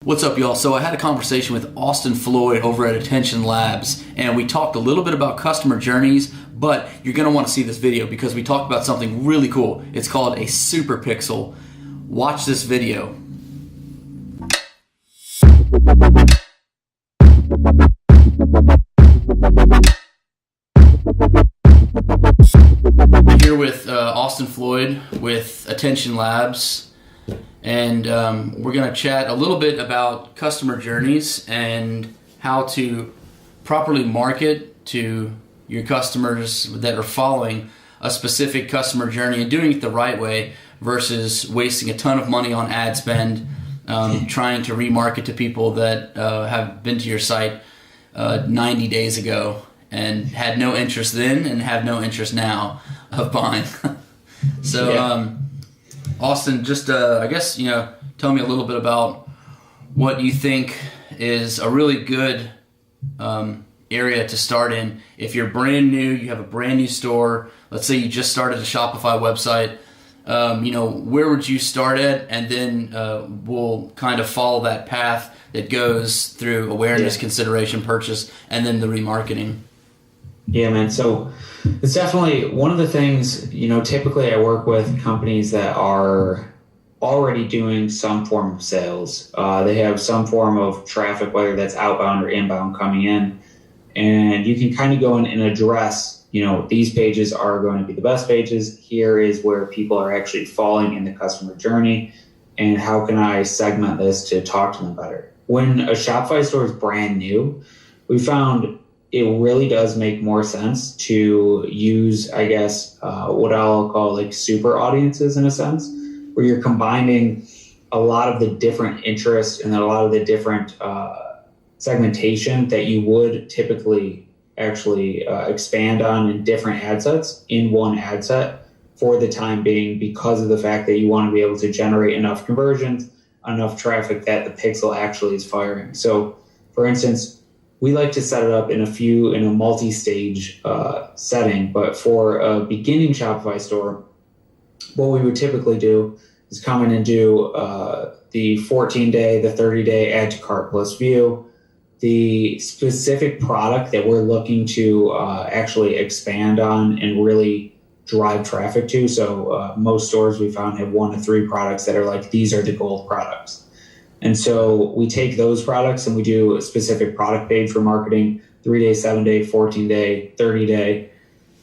What's up, y'all? So I had a conversation with Austin Floyd over at Attn Labs, and we talked a little bit about customer journeys, but you're going to want to see this video because we talked about something really cool. It's called a super pixel. Watch this video. Here with Austin Floyd with Attn Labs. And we're going to chat a little bit about customer journeys and how to properly market to your customers that are following a specific customer journey and doing it the right way versus wasting a ton of money on ad spend, trying to remarket to people that have been to your site 90 days ago and had no interest then and have no interest now of buying. Austin, just I guess, tell me a little bit about what you think is a really good area to start in. If you're brand new, you have a brand new store, let's say you just started a Shopify website, where would you start at? And then we'll kind of follow that path that goes through awareness, consideration, purchase, and then the remarketing. Yeah, man. So it's definitely one of the things, typically I work with companies that are already doing some form of sales. They have some form of traffic, whether that's outbound or inbound coming in. And you can kind of go in and address, these pages are going to be the best pages. Here is where people are actually falling in the customer journey. And how can I segment this to talk to them better? When a Shopify store is brand new, we found it really does make more sense to use, I guess, what I'll call like super audiences in a sense, where you're combining a lot of the different interests and a lot of the different segmentation that you would typically actually expand on in different ad sets in one ad set for the time being, because of the fact that you want to be able to generate enough conversions, enough traffic that the pixel actually is firing. So, for instance, we like to set it up in a multi-stage setting, but for a beginning Shopify store, what we would typically do is come in and do the 14-day, the 30-day add to cart plus view, the specific product that we're looking to actually expand on and really drive traffic to. So most stores we found have 1 to 3 products that are like, these are the gold products. And so we take those products and we do a specific product page for marketing, 3-day, 7-day, 14-day, 30-day.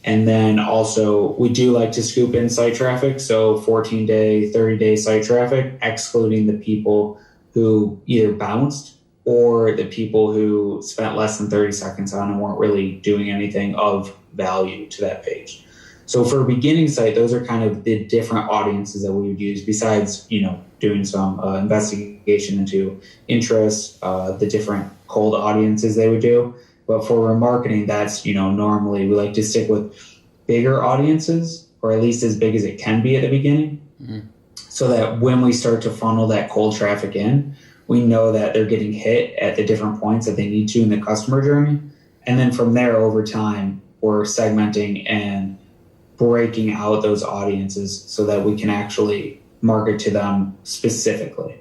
And then also we do like to scoop in site traffic. So 14-day, 30-day site traffic, excluding the people who either bounced or the people who spent less than 30 seconds on and weren't really doing anything of value to that page. So for a beginning site, those are kind of the different audiences that we would use besides, doing some investigation into interests, the different cold audiences they would do. But for remarketing, that's, normally we like to stick with bigger audiences, or at least as big as it can be at the beginning, so that when we start to funnel that cold traffic in, we know that they're getting hit at the different points that they need to in the customer journey. And then from there, over time, we're segmenting and breaking out those audiences so that we can actually market to them specifically.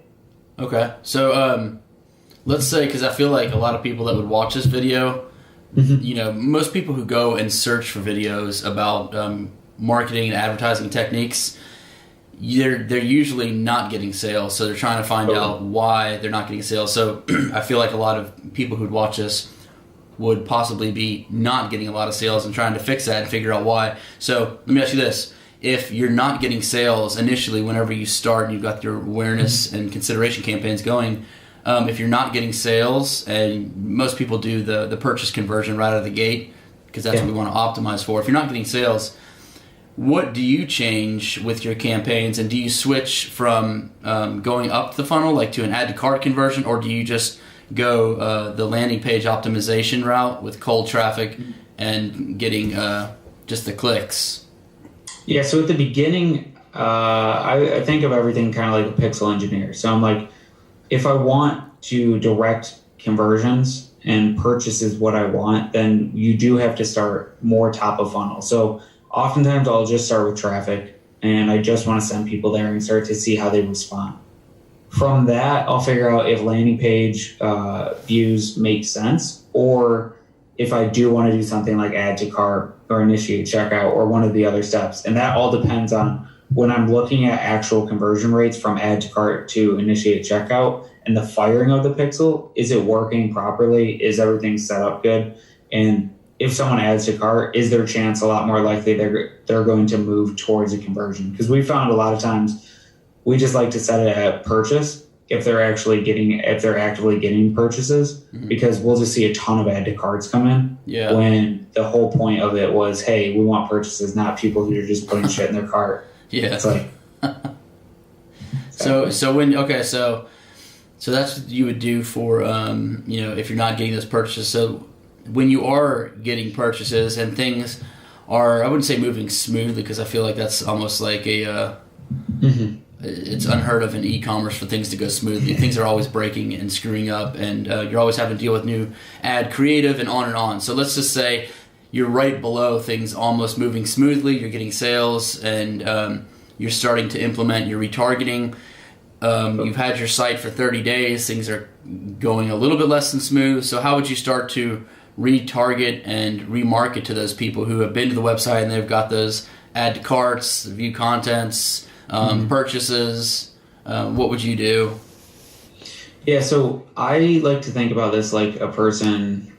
Okay. So let's say, because I feel like a lot of people that would watch this video, most people who go and search for videos about marketing and advertising techniques, they're usually not getting sales. So they're trying to find out why they're not getting sales. So I feel like a lot of people who'd watch this would possibly be not getting a lot of sales and trying to fix that and figure out why. So let me ask you this. If you're not getting sales initially whenever you start and you've got your awareness and consideration campaigns going, if you're not getting sales, and most people do the purchase conversion right out of the gate because that's what we want to optimize for. If you're not getting sales, what do you change with your campaigns? And do you switch from going up the funnel like to an add to cart conversion, or do you just go the landing page optimization route with cold traffic and getting just the clicks? Yeah, so at the beginning, I think of everything kind of like a pixel engineer. So I'm like, if I want to direct conversions and purchases what I want, then you do have to start more top of funnel. So oftentimes I'll just start with traffic and I just want to send people there and start to see how they respond. From that, I'll figure out if landing page views make sense, or if I do want to do something like add to cart or initiate checkout or one of the other steps. And that all depends on when I'm looking at actual conversion rates from add to cart to initiate checkout and the firing of the pixel. Is it working properly? Is everything set up good? And if someone adds to cart, is their chance a lot more likely they're going to move towards a conversion? Because we found a lot of times we just like to set it at purchase if they're actively getting purchases, because we'll just see a ton of add to carts come in. Yeah. When the whole point of it was, hey, we want purchases, not people who are just putting shit in their cart. Yeah. It's like so that's what you would do for if you're not getting those purchases. So when you are getting purchases and things are, I wouldn't say moving smoothly, because I feel like that's almost like a it's unheard of in e-commerce for things to go smoothly. Things are always breaking and screwing up, and you're always having to deal with new ad creative and on and on. So let's just say you're right below things almost moving smoothly. You're getting sales, and you're starting to implement your retargeting. You've had your site for 30 days. Things are going a little bit less than smooth. So how would you start to retarget and remarket to those people who have been to the website and they've got those add to carts, view contents, purchases? What would you do? Yeah, so I like to think about this like a person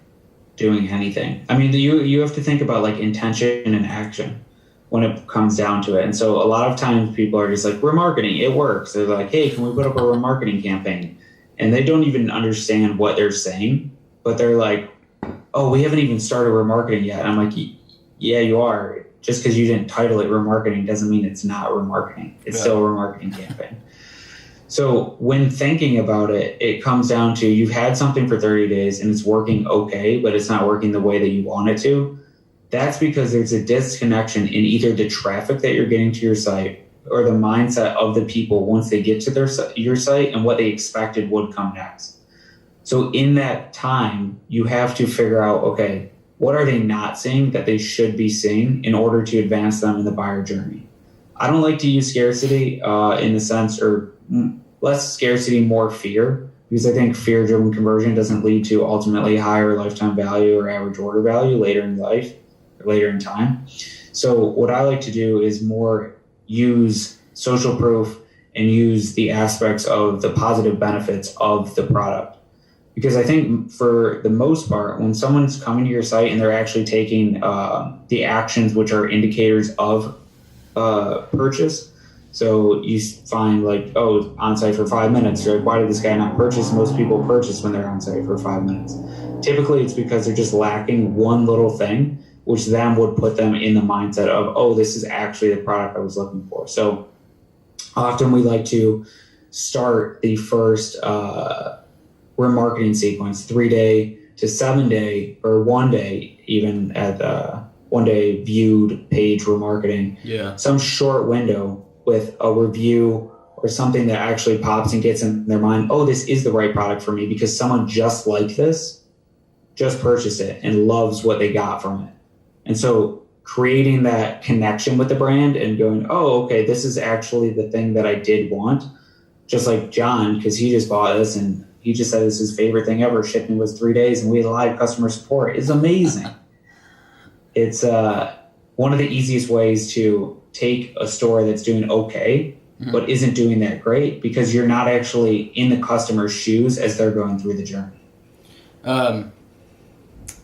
doing anything. I mean, you have to think about like intention and action when it comes down to it. And so a lot of times people are just like, remarketing, it works. They're like, hey, can we put up a remarketing campaign? And they don't even understand what they're saying, but they're like, oh, we haven't even started remarketing yet. And I'm like, yeah, you are. Just because you didn't title it remarketing doesn't mean it's not remarketing. It's still a remarketing campaign. So when thinking about it, it comes down to you've had something for 30 days and it's working okay, but it's not working the way that you want it to. That's because there's a disconnection in either the traffic that you're getting to your site or the mindset of the people once they get to your site and what they expected would come next. So in that time, you have to figure out, okay, what are they not seeing that they should be seeing in order to advance them in the buyer journey? I don't like to use scarcity in the sense, or less scarcity, more fear, because I think fear-driven conversion doesn't lead to ultimately higher lifetime value or average order value later in life or later in time. So what I like to do is more use social proof and use the aspects of the positive benefits of the product. Because I think for the most part, when someone's coming to your site and they're actually taking the actions which are indicators of purchase, so you find like, oh, on site for 5 minutes. You're like, why did this guy not purchase? Most people purchase when they're on site for 5 minutes. Typically, it's because they're just lacking one little thing, which then would put them in the mindset of, oh, this is actually the product I was looking for. So often we like to start the first remarketing sequence, 3 day to 7 day, or 1 day, even at 1 day viewed page remarketing. Yeah. Some short window with a review or something that actually pops and gets in their mind, oh, this is the right product for me because someone just like this just purchased it and loves what they got from it. And so creating that connection with the brand and going, oh, okay, this is actually the thing that I did want. Just like John, because he just bought this and he just said it's his favorite thing ever. Shipping was 3 days and we had live customer support. It's amazing. It's one of the easiest ways to take a store that's doing okay, but isn't doing that great, because you're not actually in the customer's shoes as they're going through the journey.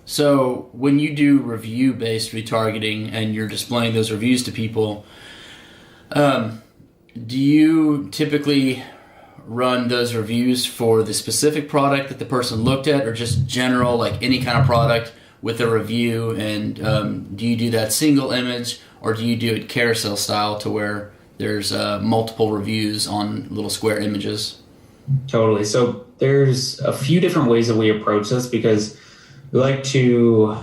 So when you do review-based retargeting and you're displaying those reviews to people, do you typically run those reviews for the specific product that the person looked at, or just general, like any kind of product with a review? And do you do that single image, or do you do it carousel style to where there's multiple reviews on little square images? Totally. So there's a few different ways that we approach this, because we like to,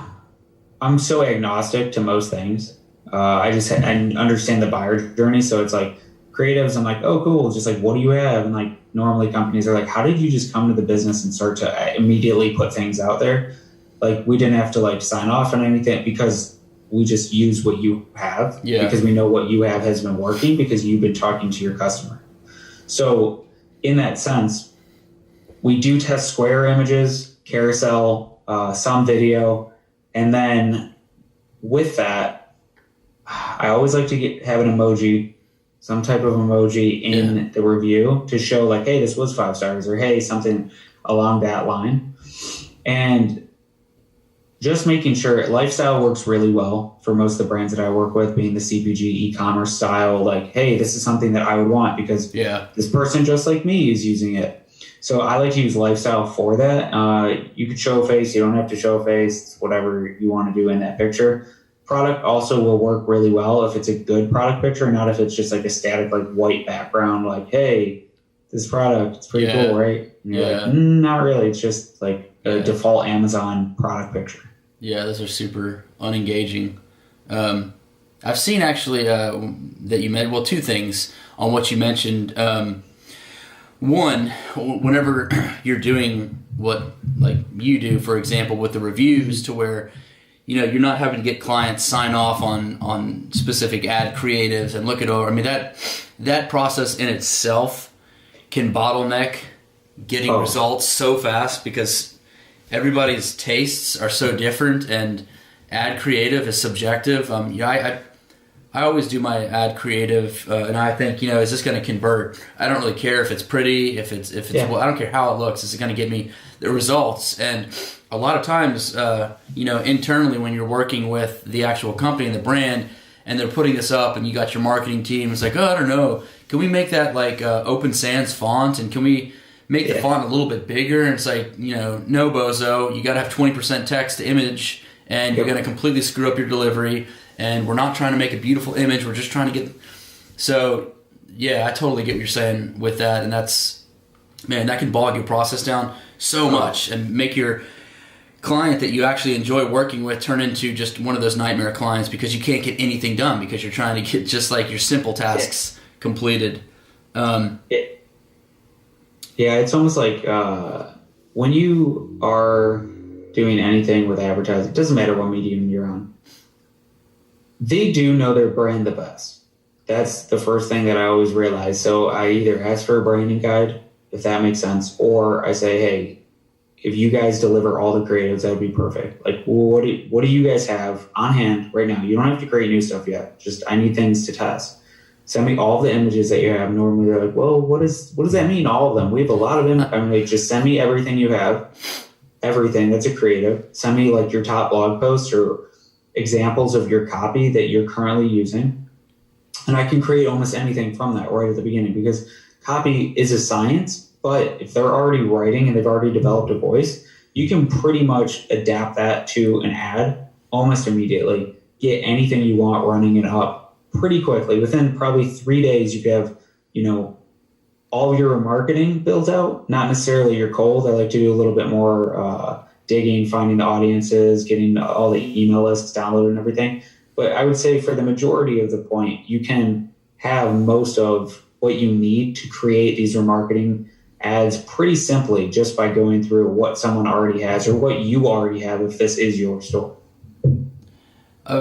I'm so agnostic to most things. I understand the buyer journey. So it's like creatives, I'm like, oh, cool. Just like, what do you have? And like normally companies are like, how did you just come to the business and start to immediately put things out there? Like we didn't have to like sign off on anything, because we just use what you have, because we know what you have has been working because you've been talking to your customer. So in that sense, we do test square images, carousel, some video, and then with that, I always like to have an emoji, some type of emoji in the review to show like, hey, this was 5 stars, or hey, something along that line. And just making sure lifestyle works really well for most of the brands that I work with, being the CPG e-commerce style, like, hey, this is something that I would want because this person just like me is using it. So I like to use lifestyle for that. You could show a face, you don't have to show a face, whatever you want to do in that picture. Product also will work really well if it's a good product picture, not if it's just like a static, like white background, like, hey, this product, it's pretty cool, right? And you're like, not really. It's just like a default Amazon product picture. Yeah, those are super unengaging. I've seen actually that you made, well, 2 things on what you mentioned. One, whenever you're doing what like you do, for example, with the reviews, to where you're not having to get clients sign off on specific ad creatives and look it over. I mean, that process in itself can bottleneck getting results so fast because everybody's tastes are so different, and ad creative is subjective. I always do my ad creative, and I think, is this going to convert? I don't really care if it's pretty, if it's well, I don't care how it looks. Is it going to get me the results? And a lot of times, internally when you're working with the actual company and the brand, and they're putting this up, and you got your marketing team, it's like, oh, I don't know, can we make that like Open Sans font, and can we make the font a little bit bigger? And it's like, no, bozo, you got to have 20% text to image, and you're going to completely screw up your delivery. And we're not trying to make a beautiful image. We're just trying to get... So, yeah, I totally get what you're saying with that. And that's... Man, that can bog your process down so much and make your client that you actually enjoy working with turn into just one of those nightmare clients because you can't get anything done because you're trying to get just like your simple tasks completed. Yeah, it's almost like when you are doing anything with advertising, it doesn't matter what medium you're on, they do know their brand the best. That's the first thing that I always realize. So I either ask for a branding guide, if that makes sense, or I say, hey, if you guys deliver all the creatives, that would be perfect. Like, what do you guys have on hand right now? You don't have to create new stuff yet. Just, I need things to test. Send me all the images that you have. Normally they're like, well, what does that mean? All of them. We have a lot of them. I mean, like, just send me everything you have, everything that's a creative. Send me like your top blog posts or examples of your copy that you're currently using. And I can create almost anything from that right at the beginning, because copy is a science, but if they're already writing and they've already developed a voice, you can pretty much adapt that to an ad almost immediately. Get anything you want running it up pretty quickly. Within probably 3 days, you could have, all of your marketing built out, not necessarily your cold. I like to do a little bit more digging, finding the audiences, getting all the email lists downloaded and everything. But I would say for the majority of the point, you can have most of what you need to create these remarketing ads pretty simply just by going through what someone already has or what you already have if this is your store. I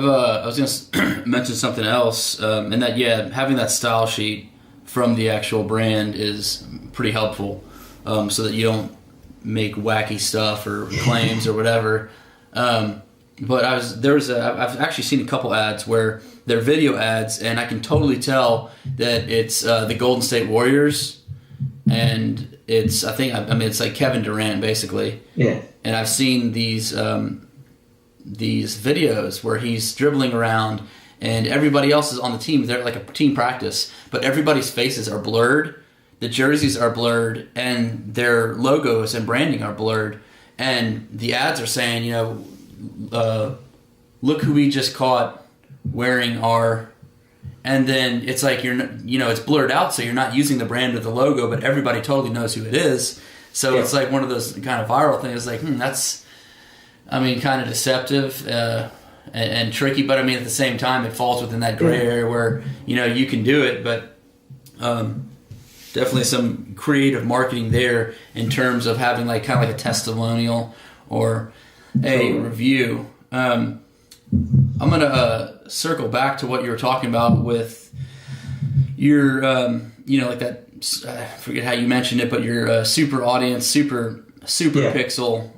was going to mention something else, and that, having that style sheet from the actual brand is pretty helpful, so that you don't make wacky stuff or claims or whatever. But I've actually seen a couple ads where they're video ads, and I can totally tell that it's the Golden State Warriors, and it's like Kevin Durant basically. Yeah. And I've seen these videos where he's dribbling around, and everybody else is on the team. They're like a team practice, but everybody's faces are blurred. The jerseys are blurred, and their logos and branding are blurred. And the ads are saying, look who we just caught wearing our... And then it's like, it's blurred out, so you're not using the brand or the logo, but everybody totally knows who it is. So It's like one of those kind of viral things, like, that's, kind of deceptive and tricky, but at the same time, it falls within that gray area where, you can do it, but... definitely some creative marketing there in terms of having like kind of like a testimonial or a review. I'm going to circle back to what you were talking about with your, like I forget how you mentioned it, but your super audience, super pixel.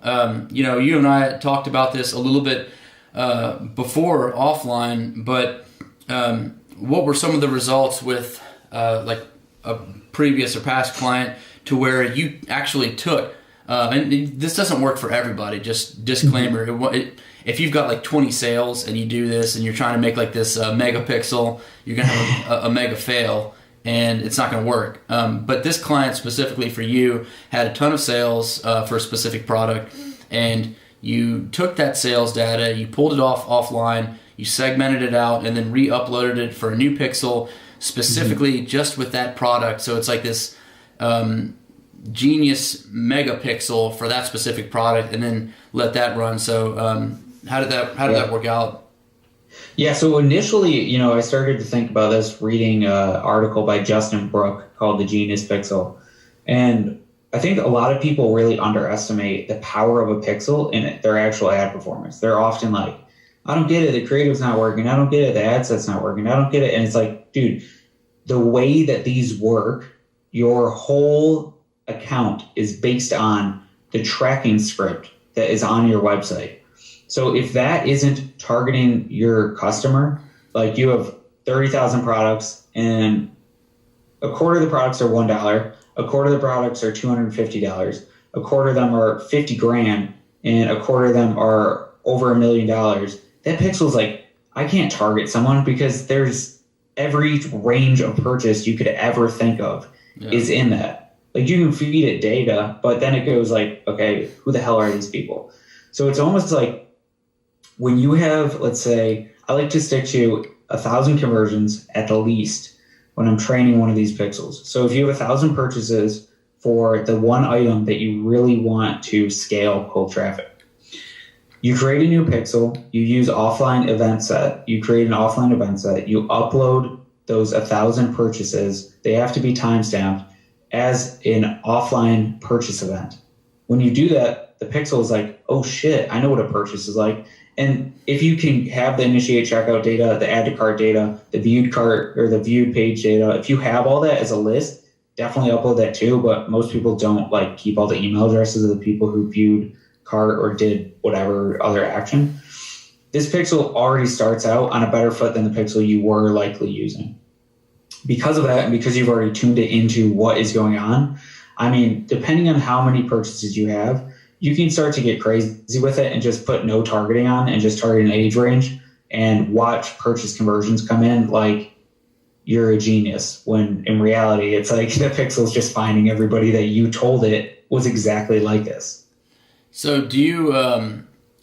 You and I talked about this a little bit before offline, but what were some of the results with like a previous or past client to where you actually took, and this doesn't work for everybody, just disclaimer, if you've got like 20 sales and you do this and you're trying to make like this megapixel, you're going to have a mega fail and it's not going to work. But this client specifically for you had a ton of sales for a specific product, and you took that sales data, you pulled it offline, you segmented it out, and then re-uploaded it for a new pixel specifically just with that product. So it's like this genius megapixel for that specific product, and then let that run. So how did that work out? Yeah, so initially, I started to think about this reading an article by Justin Brook called The Genius Pixel. And I think a lot of people really underestimate the power of a pixel in their actual ad performance. They're often like, I don't get it, the creative's not working, I don't get it, the ad set's not working, I don't get it. And it's like, dude, the way that these work, your whole account is based on the tracking script that is on your website. So if that isn't targeting your customer, like you have 30,000 products and a quarter of the products are $1, a quarter of the products are $250, a quarter of them are 50 grand, and a quarter of them are over $1 million, that pixel's like, I can't target someone because there's every range of purchase you could ever think of is in that. Like you can feed it data, but then it goes like, okay, who the hell are these people? So it's almost like when you have, let's say, I like to stick to 1,000 conversions at the least when I'm training one of these pixels. So if you have 1,000 purchases for the one item that you really want to scale cold traffic, you create a new pixel, you use offline event set, you create an offline event set, you upload those 1,000 purchases, they have to be timestamped as an offline purchase event. When you do that, the pixel is like, oh shit, I know what a purchase is like. And if you can have the initiate checkout data, the add to cart data, the viewed cart or the viewed page data, if you have all that as a list, definitely upload that too. But most people don't like keep all the email addresses of the people who viewed cart or did whatever other action. This pixel already starts out on a better foot than the pixel you were likely using. Because of that, and because you've already tuned it into what is going on, I mean, depending on how many purchases you have, you can start to get crazy with it and just put no targeting on and just target an age range and watch purchase conversions come in like you're a genius, when in reality, it's like the pixel's just finding everybody that you told it was exactly like this. So do you,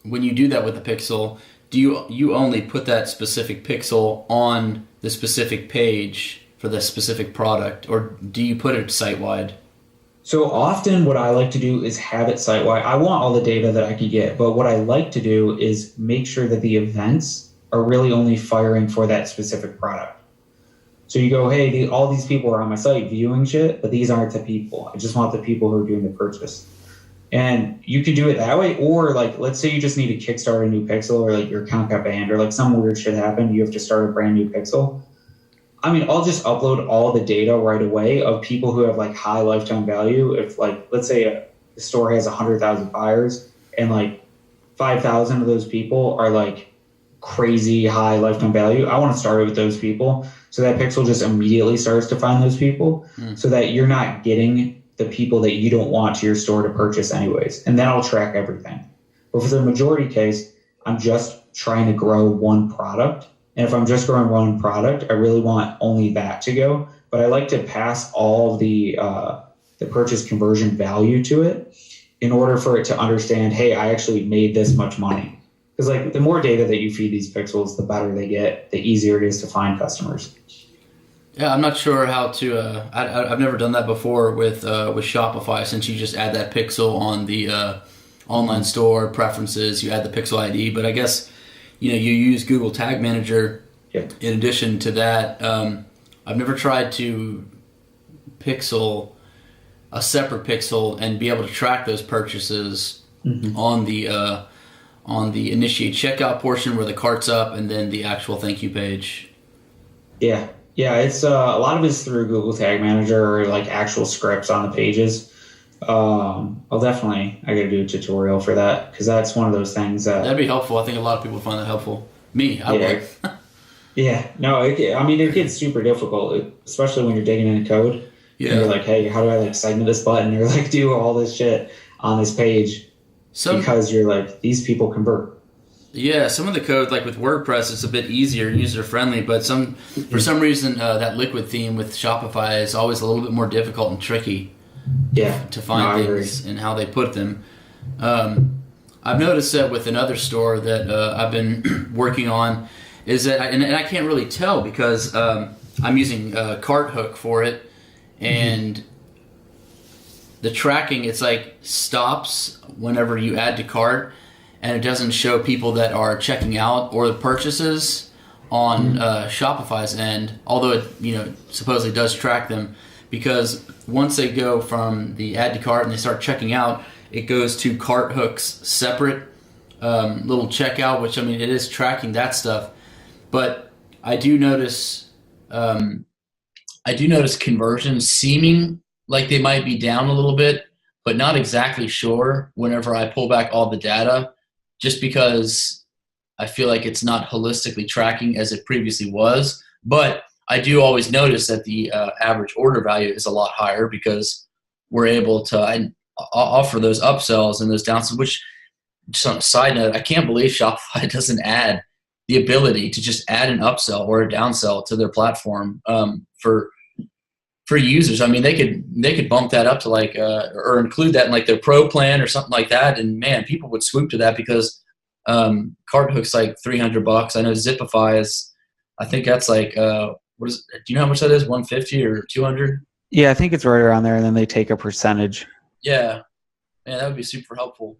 when you do that with the pixel, do you only put that specific pixel on the specific page for the specific product, or do you put it site-wide? So often what I like to do is have it site-wide. I want all the data that I can get, but what I like to do is make sure that the events are really only firing for that specific product. So you go, hey, all these people are on my site viewing shit, but these aren't the people. I just want the people who are doing the purchase. And you can do it that way, or like, let's say you just need to kickstart a new pixel, or like your account got banned, or like some weird shit happened, you have to start a brand new pixel. I mean, I'll just upload all the data right away of people who have like high lifetime value. If like, let's say a store has 100,000 buyers and like 5,000 of those people are like crazy high lifetime value, I want to start it with those people. So that pixel just immediately starts to find those people so that you're not getting the people that you don't want to your store to purchase anyways. And then I'll track everything. But for the majority case, I'm just trying to grow one product. And if I'm just growing one product, I really want only that to go. But I like to pass all the purchase conversion value to it in order for it to understand, hey, I actually made this much money. Because like the more data that you feed these pixels, the better they get, the easier it is to find customers. Yeah, I'm not sure how to. I've never done that before with Shopify. Since you just add that pixel on the online store preferences, you add the pixel ID. But I guess you use Google Tag Manager. Yep. In addition to that, I've never tried to pixel a separate pixel and be able to track those purchases on the initiate checkout portion where the cart's up, and then the actual thank you page. Yeah. Yeah, it's a lot of it's through Google Tag Manager or like actual scripts on the pages. I gotta do a tutorial for that because that's one of those things that That'd be helpful. I think a lot of people find that helpful. Me, I would. Yeah, no, it gets super difficult, especially when you're digging into code. Yeah. And you're like, hey, how do I like segment this button or like do all this shit on this page? Because you're like, these people convert. Yeah, some of the code, like with WordPress, it's a bit easier, user-friendly, but for some reason, that liquid theme with Shopify is always a little bit more difficult and tricky to find things and how they put them. I've noticed that with another store that I've been working on is that, and I can't really tell because I'm using Cart Hook for it, and the tracking, it's like stops whenever you add to cart, and it doesn't show people that are checking out or the purchases on Shopify's end, although it supposedly does track them, because once they go from the add to cart and they start checking out, it goes to Cart Hook's separate little checkout, which it is tracking that stuff. But I do notice conversions seeming like they might be down a little bit, but not exactly sure whenever I pull back all the data, just because I feel like it's not holistically tracking as it previously was. But I do always notice that the average order value is a lot higher because we're able to offer those upsells and those downsells, which, just on a side note, I can't believe Shopify doesn't add the ability to just add an upsell or a downsell to their platform for users. They could bump that up to or include that in like their pro plan or something like that, and man, people would swoop to that because Cart Hook's like $300. I know Zipify is, I think that's like do you know how much that is? 150 or 200? Yeah, I think it's right around there, and then they take a percentage. Yeah, man, that would be super helpful.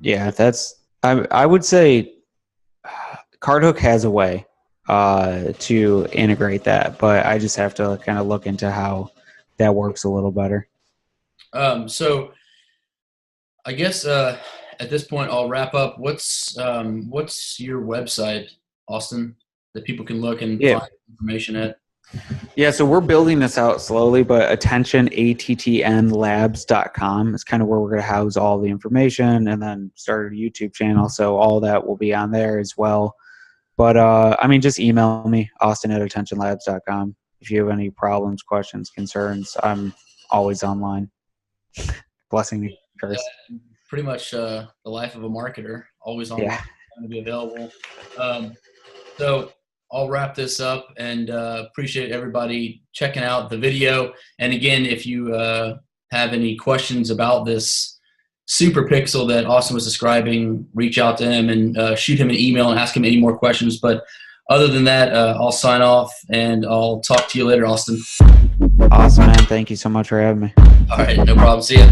Yeah, I would say Cart Hook has a way to integrate that, but I just have to kind of look into how that works a little better. So I guess at this point I'll wrap up. What's your website, Austin, that people can look and find information at? Yeah, so we're building this out slowly, but attention, attnlabs.com is kind of where we're going to house all the information, and then start a YouTube channel, so all that will be on there as well. But, just email me, austin@attentionlabs.com. If you have any problems, questions, concerns, I'm always online. Blessing me first. Yeah, pretty much the life of a marketer, always online, going to be available. So I'll wrap this up and appreciate everybody checking out the video. And again, if you have any questions about this super pixel that Austin was describing, reach out to him and shoot him an email and ask him any more questions. But other than that, I'll sign off and I'll talk to you later, Austin. Awesome, man. Thank you so much for having me. All right, no problem. See ya.